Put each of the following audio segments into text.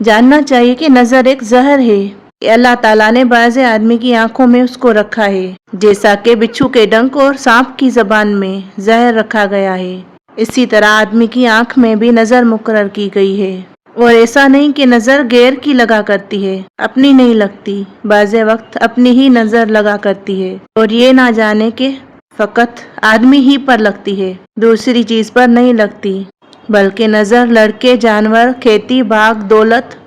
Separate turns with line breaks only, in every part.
जानना चाहिए कि नजर एक जहर है। अल्लाह ताला ने बाज़ आदमी की आंखों में उसको रखा है, जैसा कि बिच्छू के डंक और सांप की जबान में जहर रखा गया है। इसी तरह आदमी की आंख में भी नजर मुकर्रर की गई है। और ऐसा नहीं कि नजर गैर की लगा करती है, अपनी नहीं लगती, बाज़े वक्त अपनी ही नजर लगा करती है। और ये ना जाने कि फकत आदमी ही पर लगती है, दूसरी चीज पर नहीं लगती, बल्कि नजर लड़के, जानवर, खेती, बाग, दौलत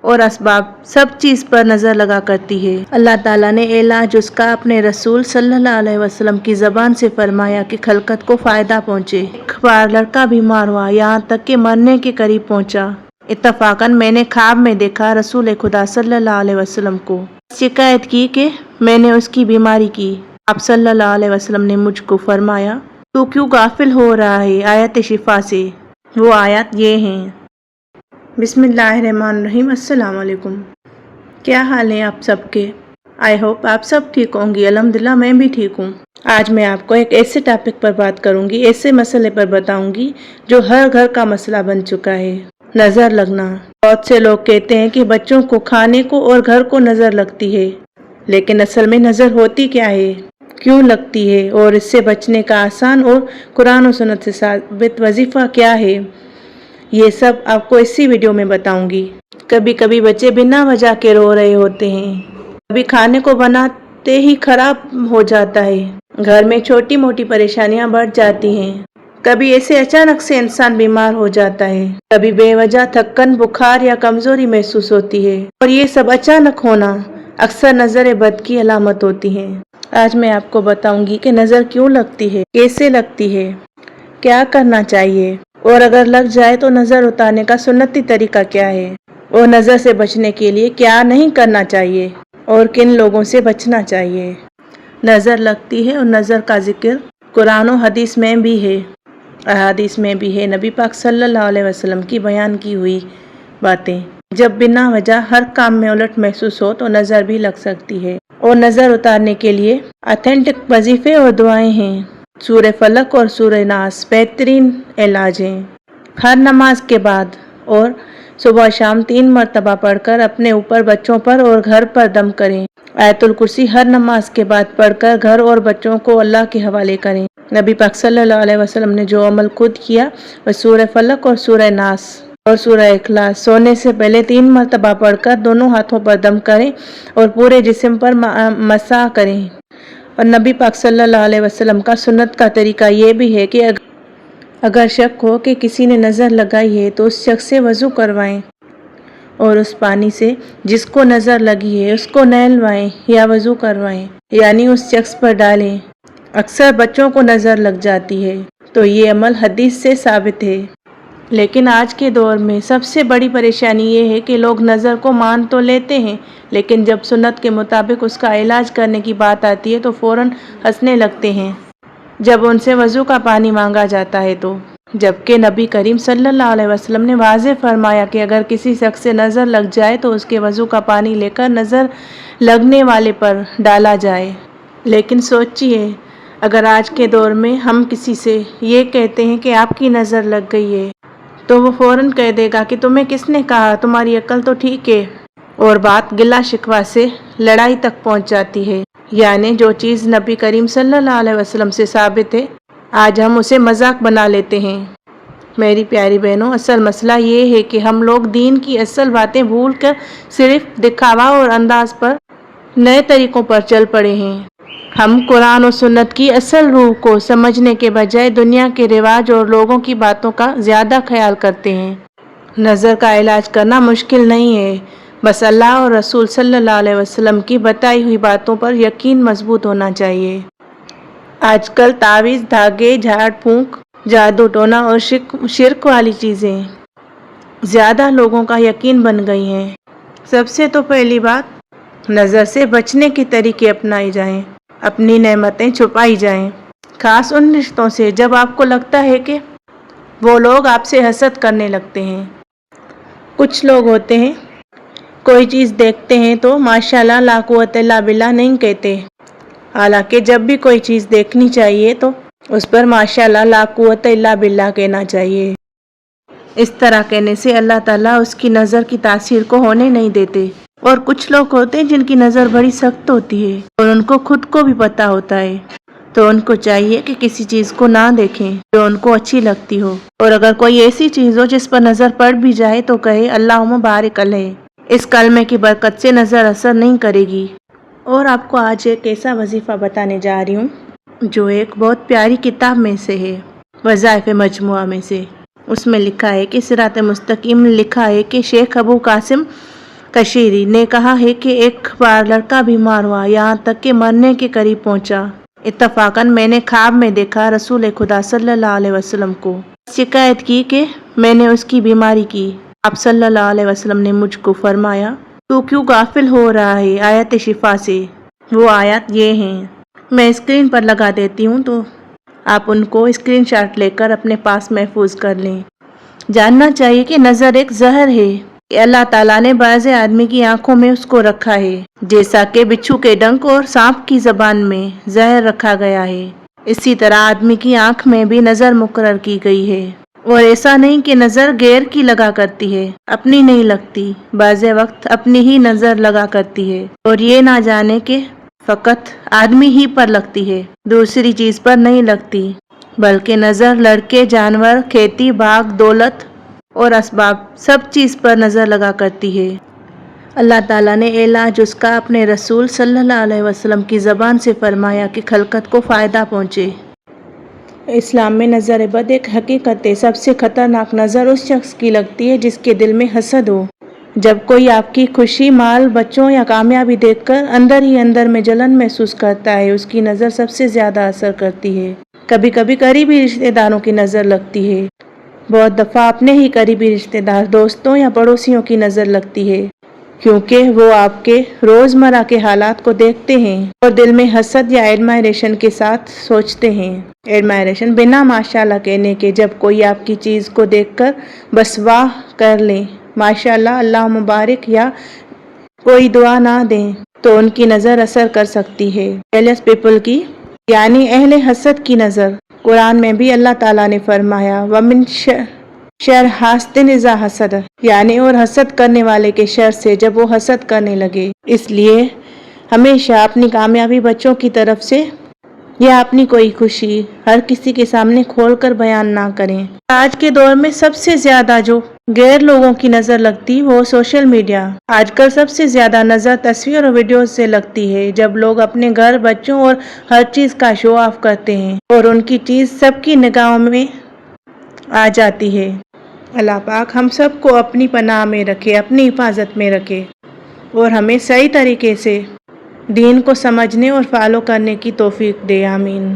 और असबाब सब चीज पर नजर लगा करती है। अल्लाह ताला ने इलाज उसका अपने रसूल सल्लल्लाहु अलैहि वसल्लम की जबान से फरमाया कि खलकत को फायदा पहुंचे। एक बार लड़का बीमार हुआ, यहाँ तक कि मरने के करीब पहुंचा। इत्तफाकन मैंने ख्वाब में देखा रसूल खुदा सल्लल्लाहु अलैहि वसल्लम को। शिकायत की कि मैंने उसकी बीमारी की। आप सल्लल्लाहु अलैहि वसल्लम ने मुझको फरमाया, तू क्यों गाफिल हो रहा है आयत शिफा से। वो आयत ये हैं, बिस्मिल्लाहिर्रहमानिर्रहीम, अस्सलाम वालेकुम। क्या हाल है आप सबके? आई होप आप सब ठीक होंगी। अल्हम्दुलिल्लाह मैं भी ठीक हूँ। आज मैं आपको एक ऐसे टॉपिक पर बात करूँगी, ऐसे मसले पर बताऊँगी जो हर घर का मसला बन चुका है, नज़र लगना। बहुत से लोग कहते हैं कि बच्चों को खाने को और घर को नज़र लगती है, लेकिन असल में नज़र होती क्या है, क्यों लगती है और इससे बचने का आसान और कुरान और सुन्नत से साबित वजीफ़ा क्या है, ये सब आपको इसी वीडियो में बताऊंगी। कभी कभी बच्चे बिना वजह के रो रहे होते हैं, कभी खाने को बनाते ही खराब हो जाता है, घर में छोटी मोटी परेशानियां बढ़ जाती हैं, कभी ऐसे अचानक से इंसान बीमार हो जाता है, कभी बेवजह थकन, बुखार या कमजोरी महसूस होती है। और ये सब अचानक होना अक्सर नजर बद की अलामत होती है। आज मैं आपको बताऊंगी कि नजर क्यों लगती है, कैसे लगती है, क्या करना चाहिए, और अगर लग जाए तो नजर उतारने का सुन्नती तरीका क्या है, और नजर से बचने के लिए क्या नहीं करना चाहिए और किन लोगों से बचना चाहिए। नजर लगती है और नजर का जिक्र कुरान और हदीस में भी है, अहादीस में भी है। नबी पाक सल्लल्लाहु अलैहि वसल्लम की बयान की हुई बातें, जब बिना वजह हर काम में उलट महसूस हो तो नजर भी लग सकती है। और नजर उतारने के लिए ऑथेंटिक वजीफे और दुआएं हैं। सूरह फलक और सूरह नास बेहतरीन इलाज हैं। हर नमाज के बाद और सुबह शाम 3 मरतबा पढ़कर अपने ऊपर, बच्चों पर और घर पर दम करें। आयतुल कुर्सी हर नमाज के बाद पढ़कर घर और बच्चों को अल्लाह के हवाले करें। नबी पाक सल्लल्लाहु अलैहि वसल्लम ने जो अमल खुद किया वह सूरह फलक और सूरह नास और सूरह इखलास सोने से पहले 3 मरतबा पढ़कर दोनों हाथों पर दम करें और पूरे जिस्म पर मसा करें। और नबी पाक सल्लल्लाहु अलैहि वसल्लम का सुन्नत का तरीका ये भी है कि अगर शक हो कि किसी ने नज़र लगाई है तो उस शख्स से वज़ू करवाएं और उस पानी से जिसको नज़र लगी है उसको नहलवाएं या वज़ू करवाएं, यानी उस शख्स पर डालें। अक्सर बच्चों को नज़र लग जाती है तो ये अमल हदीस से साबित है। लेकिन आज के दौर में सबसे बड़ी परेशानी ये है कि लोग नज़र को मान तो लेते हैं, लेकिन जब सुन्नत के मुताबिक उसका इलाज करने की बात आती है तो फ़ौरन हंसने लगते हैं जब उनसे वज़ू का पानी मांगा जाता है तो। जबकि नबी करीम सल्लल्लाहु अलैहि वसल्लम ने वाज़ेह फरमाया कि अगर किसी शख्स से नज़र लग जाए तो उसके वज़ू का पानी लेकर नज़र लगने वाले पर डाला जाए। लेकिन सोचिए, अगर आज के दौर में हम किसी से ये कहते हैं कि आपकी नज़र लग गई है तो वो फ़ौरन कह देगा कि तुम्हें किसने कहा, तुम्हारी अक्ल तो ठीक है, और बात गिला शिकवा से लड़ाई तक पहुंच जाती है। यानी जो चीज़ नबी करीम सल्लल्लाहु अलैहि वसल्लम से साबित है आज हम उसे मजाक बना लेते हैं। मेरी प्यारी बहनों, असल मसला ये है कि हम लोग दीन की असल बातें भूल कर सिर्फ दिखावा और अंदाज पर, नए तरीकों पर चल पड़े हैं। हम कुरान और सुन्नत की असल रूह को समझने के बजाय दुनिया के रिवाज और लोगों की बातों का ज़्यादा ख्याल करते हैं। नज़र का इलाज करना मुश्किल नहीं है, बस अल्लाह और रसूल सल्लल्लाहु अलैहि वसल्लम की बताई हुई बातों पर यकीन मजबूत होना चाहिए। आजकल तावीज़, धागे, झाड़ फूंक, जादू टोना और शिर्क वाली चीज़ें ज़्यादा लोगों का यकीन बन गई हैं। सबसे तो पहली बात, नज़र से बचने के तरीके अपनाए जाएं, अपनी नेमतें छुपाई जाएं, खास उन रिश्तों से जब आपको लगता है कि वो लोग आपसे हसद करने लगते हैं। कुछ लोग होते हैं, कोई चीज़ देखते हैं तो माशाल्लाह ला कुव्वत इल्ला बिल्लाह नहीं कहते, हालांकि जब भी कोई चीज़ देखनी चाहिए तो उस पर माशाल्लाह ला कुव्वत इल्ला बिल्लाह कहना चाहिए। اس طرح کہنے سے اللہ تعالیٰ اس کی نظر کی تاثیر کو ہونے نہیں دیتے۔ اور کچھ لوگ ہوتے ہیں جن کی نظر بڑی سخت ہوتی ہے اور ان کو خود کو بھی پتہ ہوتا ہے، تو ان کو چاہیے کہ کسی چیز کو نہ دیکھیں جو ان کو اچھی لگتی ہو، اور اگر کوئی ایسی چیز ہو جس پر نظر پڑ بھی جائے تو کہے اللہم بارک علیہ۔ اس کلمے کی برکت سے نظر اثر نہیں کرے گی۔ اور آپ کو آج ایک ایسا وظیفہ بتانے جا رہی ہوں جو ایک بہت پیاری کتاب میں سے ہے، وظائف مجموعہ میں سے۔ اس میں لکھا ہے کہ صراط مستقیم لکھا ہے کہ شیخ ابو قاسم کشیری نے کہا ہے کہ ایک بار لڑکا بیمار ہوا، یہاں تک کہ مرنے کے قریب پہنچا۔ اتفاقاً میں نے خواب میں دیکھا رسول خدا صلی اللہ علیہ وسلم کو، شکایت کی کہ میں نے اس کی بیماری کی۔ آپ صلی اللہ علیہ وسلم نے مجھ کو فرمایا تو کیوں غافل ہو رہا ہے آیت شفا سے؟ وہ آیات یہ ہیں، میں اسکرین پر لگا دیتی ہوں تو آپ ان کو اسکرین شاٹ لے کر اپنے پاس محفوظ کر لیں۔ جاننا چاہیے کہ نظر ایک زہر ہے کہ اللہ تعالیٰ نے بعض آدمی کی آنکھوں میں اس کو رکھا ہے، جیسا کہ بچھو کے ڈنک اور سانپ کی زبان میں زہر رکھا گیا ہے، اسی طرح آدمی کی آنکھ میں بھی نظر مقرر کی گئی ہے۔ اور ایسا نہیں کہ نظر غیر کی لگا کرتی ہے، اپنی نہیں لگتی، بعض وقت اپنی ہی نظر لگا کرتی ہے، اور یہ نہ جانے کہ فقط آدمی ہی پر لگتی ہے، دوسری چیز پر نہیں لگتی، بلکہ نظر لڑکے، جانور، کھیتی باغ، دولت اور اسباب سب چیز پر نظر لگا کرتی ہے۔ اللہ تعالیٰ نے علاج اس کا اپنے رسول صلی اللہ علیہ وسلم کی زبان سے فرمایا کہ خلقت کو فائدہ پہنچے۔ اسلام میں نظر بد ایک حقیقت ہے۔ سب سے خطرناک نظر اس شخص کی لگتی ہے جس کے دل میں حسد ہو۔ جب کوئی آپ کی خوشی، مال، بچوں یا کامیابی دیکھ کر اندر ہی اندر میں جلن محسوس کرتا ہے، اس کی نظر سب سے زیادہ اثر کرتی ہے۔ کبھی کبھی قریبی رشتہ داروں کی نظر لگتی ہے، بہت دفعہ اپنے ہی قریبی رشتہ دار، دوستوں یا پڑوسیوں کی نظر لگتی ہے، کیونکہ وہ آپ کے روزمرہ کے حالات کو دیکھتے ہیں اور دل میں حسد یا ایڈمائریشن کے ساتھ سوچتے ہیں۔ ایڈمائریشن بنا ماشاءاللہ کہنے کے، جب کوئی آپ کی چیز کو دیکھ کر بس واہ کر لیں، ماشاءاللہ، اللہ مبارک، یا کوئی دعا نہ دیں تو ان کی نظر اثر کر سکتی ہے۔ جیلس پیپل کی یعنی اہل حسد کی نظر۔ قرآن میں بھی اللہ تعالیٰ نے فرمایا وَمِن شر حاسد اذا حسد، یعنی اور حسد کرنے والے کے شر سے جب وہ حسد کرنے لگے۔ اس لیے ہمیشہ اپنی کامیابی بچوں کی طرف سے یا اپنی کوئی خوشی ہر کسی کے سامنے کھول کر بیان نہ کریں۔ آج کے دور میں سب سے زیادہ جو غیر لوگوں کی نظر لگتی وہ سوشل میڈیا۔ آج کل سب سے زیادہ نظر تصویر اور ویڈیوز سے لگتی ہے، جب لوگ اپنے گھر، بچوں اور ہر چیز کا شو آف کرتے ہیں اور ان کی چیز سب کی نگاہوں میں آ جاتی ہے۔ اللہ پاک ہم سب کو اپنی پناہ میں رکھے، اپنی حفاظت میں رکھے، اور ہمیں صحیح طریقے سے دین کو سمجھنے اور فالو کرنے کی توفیق دے، آمین۔